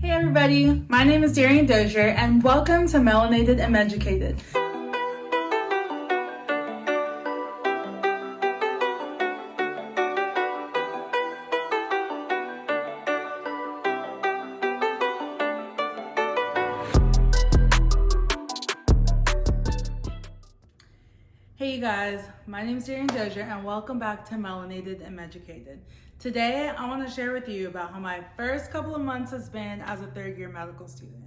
Hey everybody, my name is Darian Dozier and welcome to Melanated and Meducated. Hey you guys, my name is Darian Dozier and welcome back to Melanated and Meducated. Today I want to share with you about how my first couple of months has been as a third-year medical student.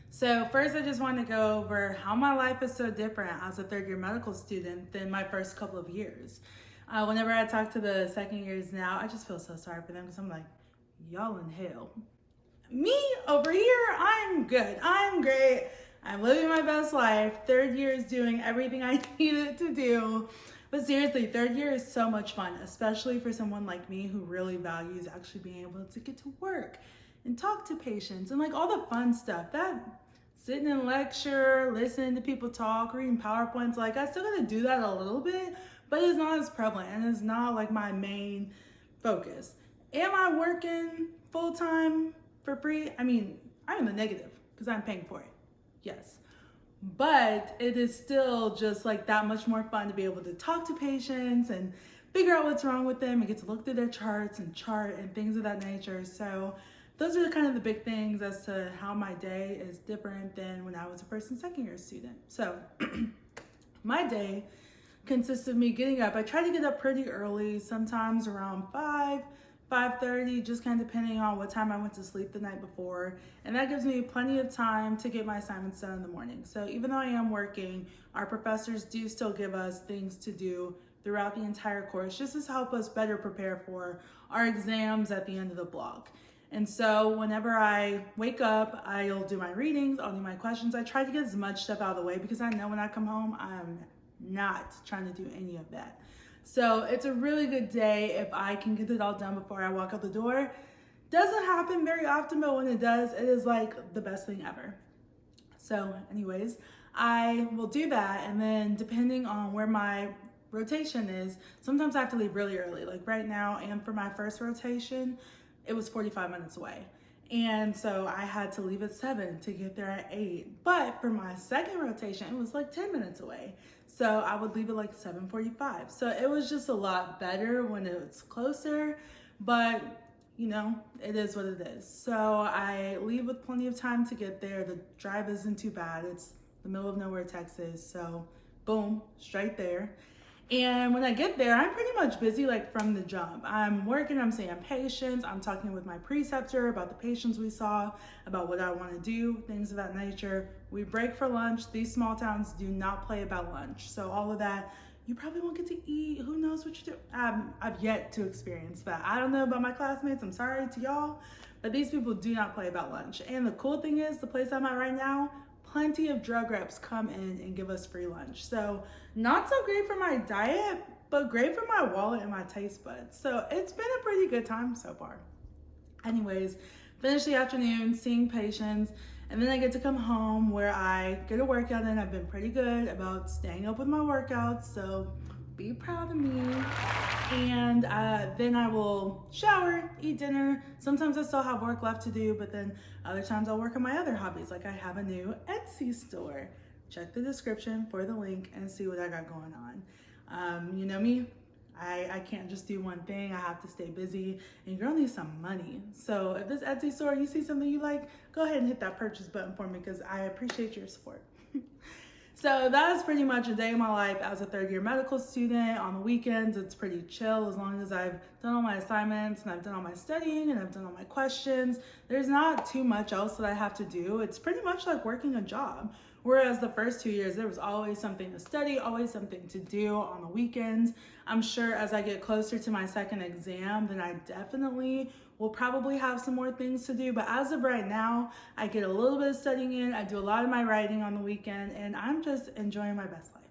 So first I just want to go over how my life is so different as a third-year medical student than my first couple of years. Whenever I talk to the second years now, I just feel so sorry for them because I'm like, y'all in hell. Me over here, I'm good, I'm great. I'm living my best life. Third year is doing everything I needed to do. But seriously, third year is so much fun, especially for someone like me who really values actually being able to get to work and talk to patients and like all the fun stuff. That sitting in lecture, listening to people talk, reading PowerPoints, like I still gotta do that a little bit, but it's not as prevalent and it's not like my main focus. Am I working full time for free? I mean, I'm in the negative because I'm paying for it. Yes, but it is still just like that much more fun to be able to talk to patients and figure out what's wrong with them and get to look through their charts and chart and things of that nature. So those are kind of the big things as to how my day is different than when I was a first and second year student. So my day consists of me getting up. I try to get up pretty early, sometimes around 5:30, just kind of depending on what time I went to sleep the night before. And that gives me plenty of time to get my assignments done in the morning. So even though I am working, our professors do still give us things to do throughout the entire course, just to help us better prepare for our exams at the end of the block. And so whenever I wake up, I'll do my readings, I'll do my questions. I try to get as much stuff out of the way because I know when I come home, I'm not trying to do any of that. So it's a really good day if I can get it all done before I walk out the door. Doesn't happen very often, but when it does, it is like the best thing ever. So anyways, I will do that, and then depending on where my rotation is, sometimes I have to leave really early. Like right now, and for my first rotation, it was 45 minutes away. And so I had to leave at 7 to get there at 8. But for my second rotation, it was like 10 minutes away. So I would leave at like 7:45. So it was just a lot better when it's closer, but you know, it is what it is. So I leave with plenty of time to get there. The drive isn't too bad. It's the middle of nowhere, Texas. So boom, straight there. And when I get there, I'm pretty much busy like from the jump. I'm working, I'm seeing patients, I'm talking with my preceptor about the patients we saw, about what I want to do, things of that nature. We break for lunch. These small towns do not play about lunch. So all of that, you probably won't get to eat. Who knows what you do? I've yet to experience that. I don't know about my classmates. I'm sorry to y'all, but these people do not play about lunch. And the cool thing is, the place I'm at right now, plenty of drug reps come in and give us free lunch. So not so great for my diet, but great for my wallet and my taste buds. So it's been a pretty good time so far. Anyways, finish the afternoon seeing patients, and then I get to come home where I get a workout in. I've been pretty good about staying up with my workouts, so be proud of me. And then I will shower, eat dinner. Sometimes I still have work left to do, but then other times I'll work on my other hobbies. Like I have a new Etsy store. Check the description for the link and see what I got going on. You know me, I can't just do one thing. I have to stay busy, and your girl needs some money. So if this Etsy store, you see something you like, go ahead and hit that purchase button for me because I appreciate your support. So that's pretty much a day in my life as a third-year medical student. On the weekends, it's pretty chill as long as I've done all my assignments and I've done all my studying and I've done all my questions. There's not too much else that I have to do. It's pretty much like working a job. Whereas the first 2 years, there was always something to study, always something to do on the weekends. I'm sure as I get closer to my second exam, then I definitely will probably have some more things to do. But as of right now, I get a little bit of studying in, I do a lot of my writing on the weekend, and I'm just enjoying my best life.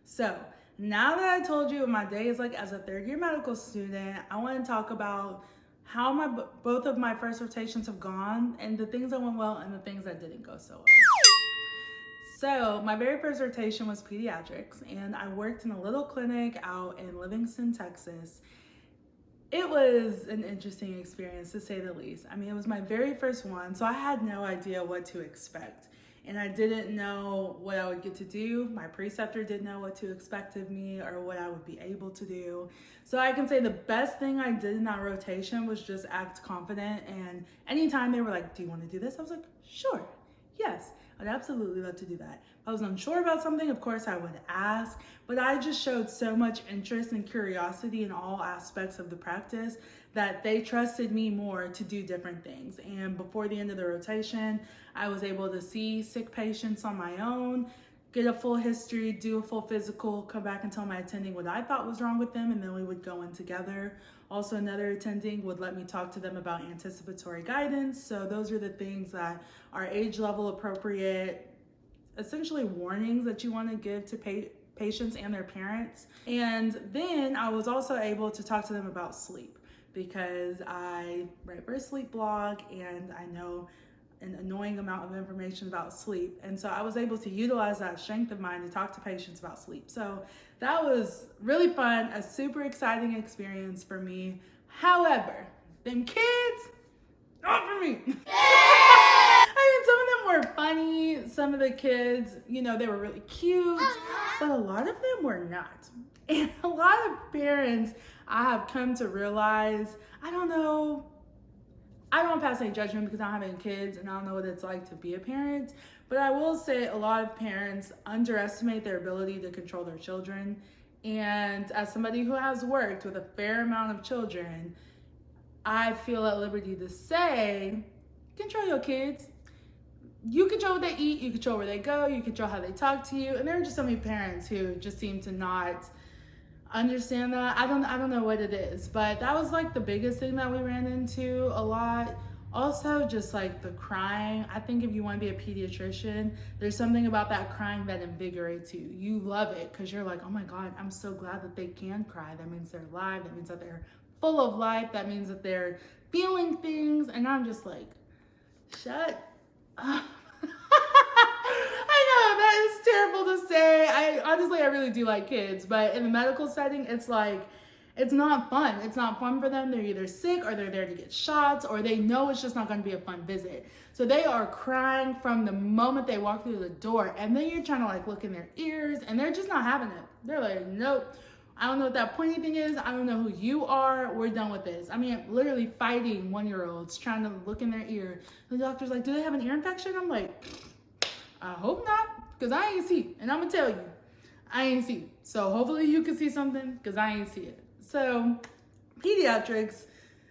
So now that I told you what my day is like as a third-year medical student, I want to talk about how both of my first rotations have gone, and the things that went well and the things that didn't go so well. So my very first rotation was pediatrics, and I worked in a little clinic out in Livingston, Texas. It was an interesting experience, to say the least. I mean, it was my very first one, so I had no idea what to expect. And I didn't know what I would get to do. My preceptor didn't know what to expect of me or what I would be able to do. So I can say the best thing I did in that rotation was just act confident. And anytime they were like, do you want to do this? I was like, sure, yes, I'd absolutely love to do that. If I was unsure about something, of course I would ask, but I just showed so much interest and curiosity in all aspects of the practice that they trusted me more to do different things. And before the end of the rotation, I was able to see sick patients on my own, get a full history, do a full physical, come back and tell my attending what I thought was wrong with them, and then we would go in together. Also, another attending would let me talk to them about anticipatory guidance. So those are the things that are age level appropriate, essentially warnings that you want to give to patients and their parents. And then I was also able to talk to them about sleep, because I write for a sleep blog and I know an annoying amount of information about sleep. And so I was able to utilize that strength of mine to talk to patients about sleep. So that was really fun, a super exciting experience for me. However, them kids, not for me. I mean, some of them were funny. Some of the kids, you know, they were really cute, but a lot of them were not. And a lot of parents, I have come to realize, I don't want to pass any judgment because I don't have any kids and I don't know what it's like to be a parent, but I will say a lot of parents underestimate their ability to control their children. And as somebody who has worked with a fair amount of children, I feel at liberty to say, control your kids. You control what they eat, you control where they go, you control how they talk to you. And there are just so many parents who just seem to not understand that. I don't know what it is, but that was like the biggest thing that we ran into a lot. Also, just like the crying. I think if you want to be a pediatrician, there's something about that crying that invigorates you. You love it because you're like, oh my God, I'm so glad that they can cry. That means they're alive. That means that they're full of life. That means that they're feeling things. And I'm just like, shut up. That is terrible to say. I really do like kids, but in the medical setting, it's like, it's not fun. It's not fun for them. They're either sick or they're there to get shots, or they know it's just not going to be a fun visit. So they are crying from the moment they walk through the door, and then you're trying to like look in their ears and they're just not having it. They're like, nope. I don't know what that pointy thing is. I don't know who you are. We're done with this. I mean, literally fighting 1-year-olds, trying to look in their ear. The doctor's like, do they have an ear infection? I'm like, I hope not, because I ain't see. And I'm going to tell you, I ain't see. So hopefully you can see something, because I ain't see it. So pediatrics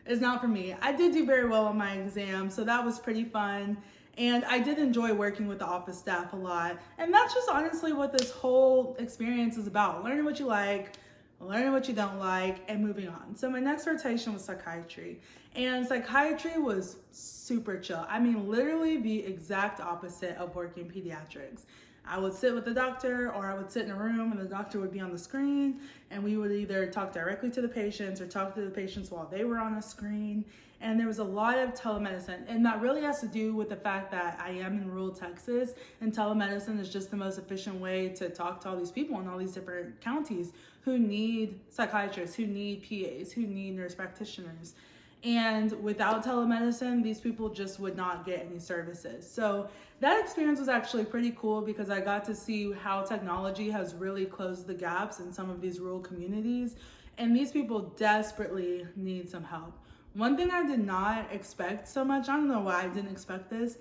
is not for me. I did do very well on my exam, so that was pretty fun. And I did enjoy working with the office staff a lot. And that's just honestly what this whole experience is about. Learning what you like, learning what you don't like, and moving on. So my next rotation was psychiatry. And psychiatry was super chill. I mean, literally the exact opposite of working pediatrics. I would sit with the doctor, or I would sit in a room and the doctor would be on the screen, and we would either talk directly to the patients or talk to the patients while they were on a screen. And there was a lot of telemedicine, and that really has to do with the fact that I am in rural Texas, and telemedicine is just the most efficient way to talk to all these people in all these different counties who need psychiatrists, who need PAs, who need nurse practitioners. And without telemedicine, these people just would not get any services. So that experience was actually pretty cool, because I got to see how technology has really closed the gaps in some of these rural communities. And these people desperately need some help. One thing I did not expect so much, I don't know why I didn't expect this,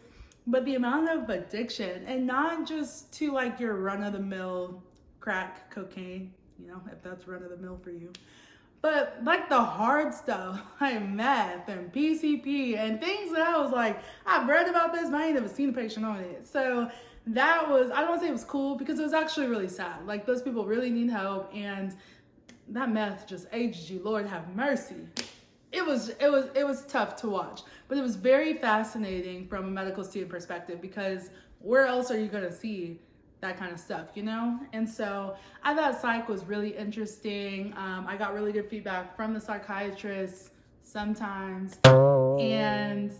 but the amount of addiction, and not just to like your run-of-the-mill crack cocaine, you know, if that's run-of-the-mill for you, but like the hard stuff, like meth and PCP and things that I was like, I've read about this, but I ain't never seen a patient on it. So that was, I don't want to say it was cool, because it was actually really sad. Like, those people really need help, and that meth just aged you, Lord have mercy. It was tough to watch, but it was very fascinating from a medical student perspective, because where else are you going to see that kind of stuff, you know? And so I thought psych was really interesting. I got really good feedback from the psychiatrists sometimes. And,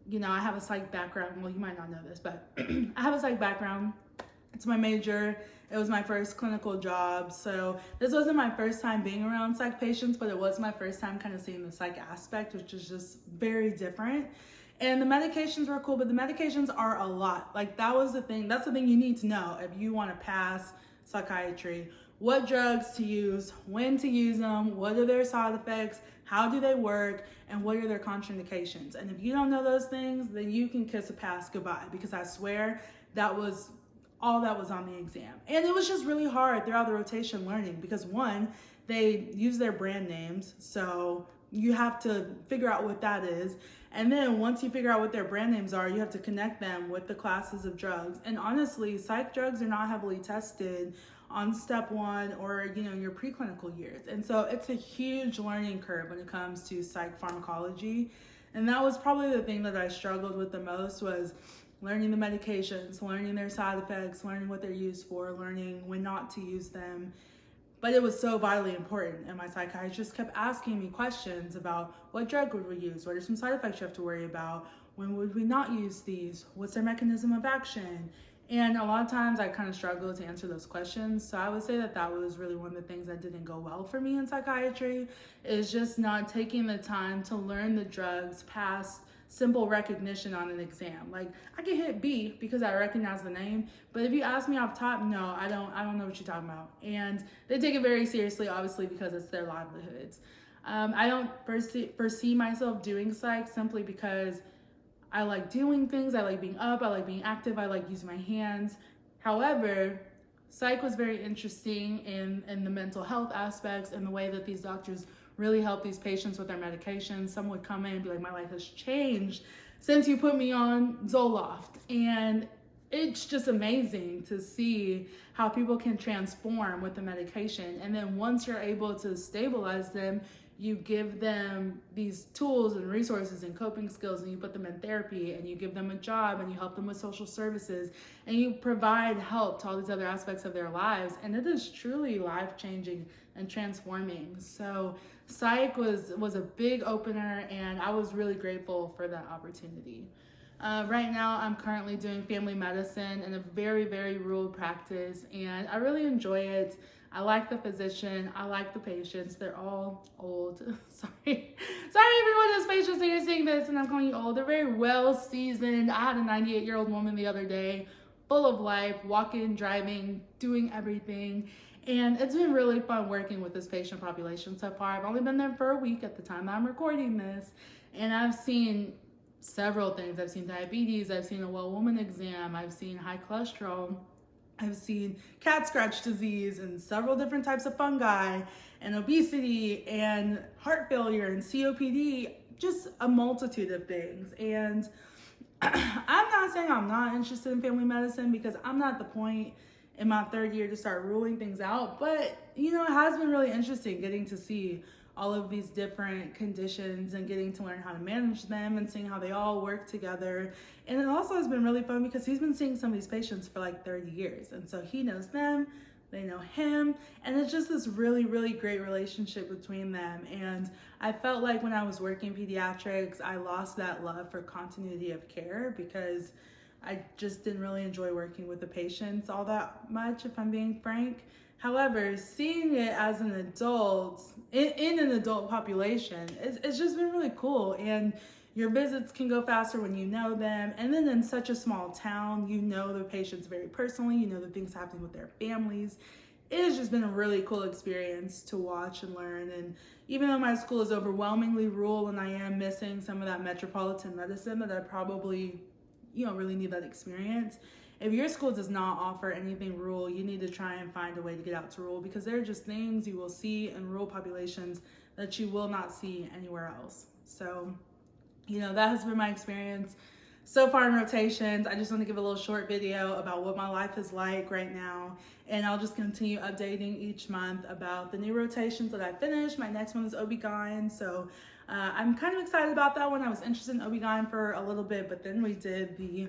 you know, I have a psych background. Well, you might not know this, but I have a psych background. It's my major. It was my first clinical job. So this wasn't my first time being around psych patients, but it was my first time kind of seeing the psych aspect, which is just very different. And the medications were cool, but the medications are a lot. Like that was the thing. That's the thing you need to know if you want to pass psychiatry. What drugs to use, when to use them, what are their side effects, how do they work, and what are their contraindications. And if you don't know those things, then you can kiss a pass goodbye, because I swear that was all that was on the exam. And it was just really hard throughout the rotation learning, because one, they use their brand names, so you have to figure out what that is. And then once you figure out what their brand names are, you have to connect them with the classes of drugs. And honestly, psych drugs are not heavily tested on step one or, your preclinical years. And so it's a huge learning curve when it comes to psych pharmacology. And that was probably the thing that I struggled with the most, was learning the medications, learning their side effects, learning what they're used for, learning when not to use them. But it was so vitally important, and my psychiatrist kept asking me questions about what drug would we use, what are some side effects you have to worry about, when would we not use these, what's their mechanism of action? And a lot of times I kind of struggled to answer those questions. So I would say that that was really one of the things that didn't go well for me in psychiatry, is just not taking the time to learn the drugs past simple recognition on an exam. Like I can hit B because I recognize the name, but if you ask me off top, no, I don't know what you're talking about. And they take it very seriously, obviously, because it's their livelihoods. I don't foresee myself doing psych simply because I like doing things. I like being up, I like being active, I like using my hands. However, psych was very interesting in the mental health aspects and the way that these doctors really help these patients with their medications. Some would come in and be like, my life has changed since you put me on Zoloft. And it's just amazing to see how people can transform with the medication. And then once you're able to stabilize them, you give them these tools and resources and coping skills, and you put them in therapy, and you give them a job, and you help them with social services, and you provide help to all these other aspects of their lives. And it is truly life-changing and transforming. So psych was a big opener, and I was really grateful for that opportunity. Right now, I'm currently doing family medicine in a very, very rural practice, and I really enjoy it. I like the physician, I like the patients. They're all old. Sorry everyone who's patients that you're seeing this and I'm calling you old. They're very well seasoned. I had a 98-year-old woman the other day, full of life, walking, driving, doing everything. And it's been really fun working with this patient population so far. I've only been there for a week at the time that I'm recording this, and I've seen several things. I've seen diabetes, I've seen a well woman exam, I've seen high cholesterol, I've seen cat scratch disease and several different types of fungi and obesity and heart failure and COPD, just a multitude of things. And I'm not saying I'm not interested in family medicine, because I'm not at the point in my third year to start ruling things out, but it has been really interesting getting to see all of these different conditions and getting to learn how to manage them and seeing how they all work together. And it also has been really fun because he's been seeing some of these patients for like 30 years. And so he knows them, they know him, and it's just this really, really great relationship between them. And I felt like when I was working pediatrics, I lost that love for continuity of care because I just didn't really enjoy working with the patients all that much, if I'm being frank. However, seeing it as an adult, in an adult population, it's just been really cool. And your visits can go faster when you know them. And then in such a small town, you know the patients very personally, you know the things happening with their families. It has just been a really cool experience to watch and learn. And even though my school is overwhelmingly rural and I am missing some of that metropolitan medicine that I probably, really need that experience, if your school does not offer anything rural, you need to try and find a way to get out to rural, because there are just things you will see in rural populations that you will not see anywhere else. So, that has been my experience so far in rotations. I just want to give a little short video about what my life is like right now, and I'll just continue updating each month about the new rotations that I finished. My next one is OB-GYN, so I'm kind of excited about that one. I was interested in OB-GYN for a little bit, but then we did the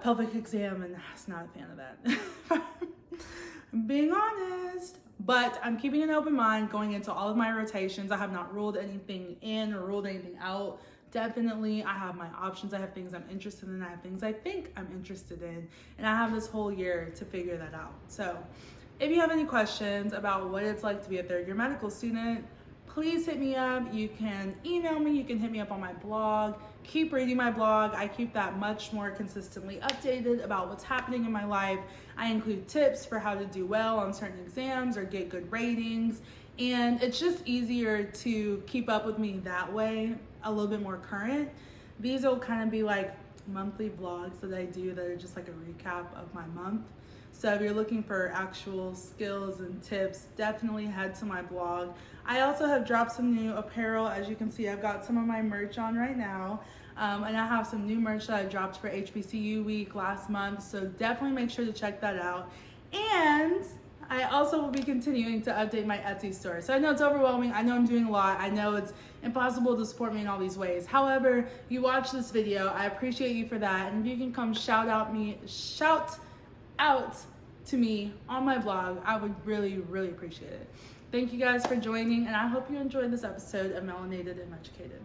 pelvic exam, and I was not a fan of that. I'm being honest, but I'm keeping an open mind going into all of my rotations. I have not ruled anything in or ruled anything out definitely, I have my options. I have things I'm interested in. I have things I think I'm interested in. And I have this whole year to figure that out. So if you have any questions about what it's like to be a third year medical student, please hit me up. You can email me. You can hit me up on my blog. Keep reading my blog. I keep that much more consistently updated about what's happening in my life. I include tips for how to do well on certain exams or get good ratings. And it's just easier to keep up with me that way, a little bit more current. These will kind of be like monthly vlogs that I do that are just like a recap of my month. So if you're looking for actual skills and tips, definitely head to my blog. I also have dropped some new apparel. As you can see, I've got some of my merch on right now. And I have some new merch that I dropped for HBCU week last month. So definitely make sure to check that out. And I also will be continuing to update my Etsy store. So I know it's overwhelming. I know I'm doing a lot. I know it's impossible to support me in all these ways. However, you watch this video. I appreciate you for that. And if you can come shout out to me on my blog, I would really, really appreciate it. Thank you guys for joining, and I hope you enjoyed this episode of Melanated and Meducated.